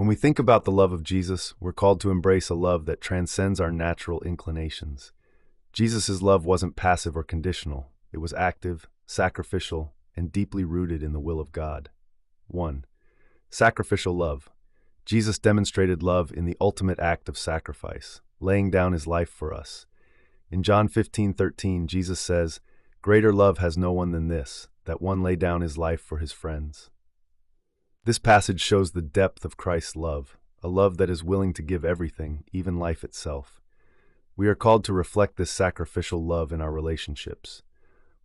When we think about the love of Jesus, we're called to embrace a love that transcends our natural inclinations. Jesus' love wasn't passive or conditional. It was active, sacrificial, and deeply rooted in the will of God. 1. Sacrificial love. Jesus demonstrated love in the ultimate act of sacrifice, laying down his life for us. In John 15:13, Jesus says, "Greater love has no one than this, that one lay down his life for his friends." This passage shows the depth of Christ's love, a love that is willing to give everything, even life itself. We are called to reflect this sacrificial love in our relationships.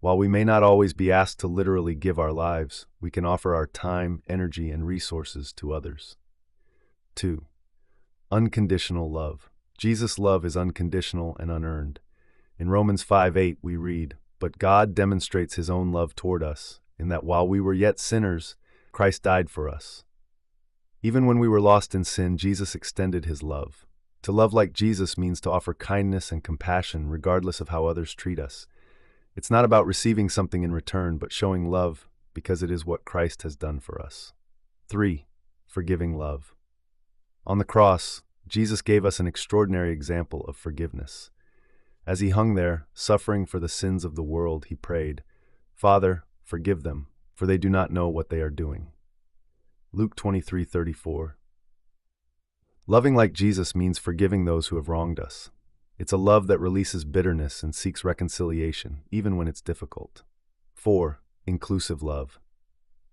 While we may not always be asked to literally give our lives, we can offer our time, energy, and resources to others. 2. Unconditional love. Jesus' love is unconditional and unearned. In Romans 5:8 we read, "But God demonstrates his own love toward us, in that while we were yet sinners, Christ died for us." Even when we were lost in sin, Jesus extended his love. To love like Jesus means to offer kindness and compassion regardless of how others treat us. It's not about receiving something in return, but showing love because it is what Christ has done for us. 3. Forgiving love. On the cross, Jesus gave us an extraordinary example of forgiveness. As he hung there, suffering for the sins of the world, he prayed, "Father, forgive them, for they do not know what they are doing." Luke 23:34. Loving like Jesus means forgiving those who have wronged us. It's a love that releases bitterness and seeks reconciliation, even when it's difficult. 4. Inclusive love.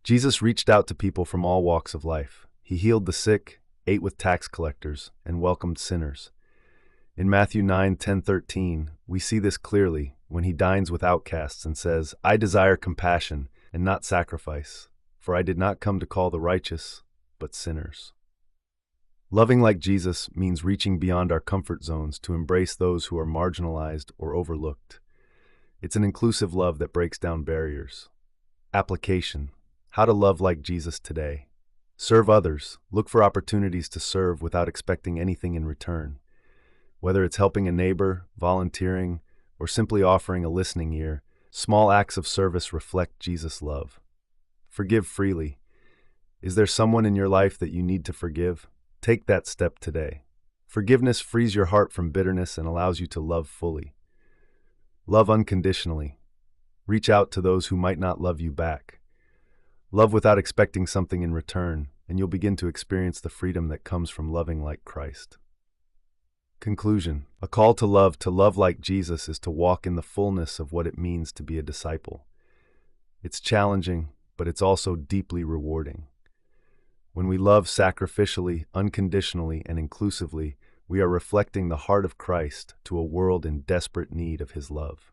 Jesus reached out to people from all walks of life. He healed the sick, ate with tax collectors, and welcomed sinners. In Matthew 9:10-13, we see this clearly when he dines with outcasts and says, "I desire compassion and not sacrifice, for I did not come to call the righteous, but sinners." Loving like Jesus means reaching beyond our comfort zones to embrace those who are marginalized or overlooked. It's an inclusive love that breaks down barriers. Application. How to love like Jesus today. Serve others. Look for opportunities to serve without expecting anything in return. Whether it's helping a neighbor, volunteering, or simply offering a listening ear, small acts of service reflect Jesus' love. Forgive freely. Is there someone in your life that you need to forgive? Take that step today. Forgiveness frees your heart from bitterness and allows you to love fully. Love unconditionally. Reach out to those who might not love you back. Love without expecting something in return, and you'll begin to experience the freedom that comes from loving like Christ. Conclusion. A call to love like Jesus, is to walk in the fullness of what it means to be a disciple. It's challenging, but it's also deeply rewarding. When we love sacrificially, unconditionally, and inclusively, we are reflecting the heart of Christ to a world in desperate need of his love.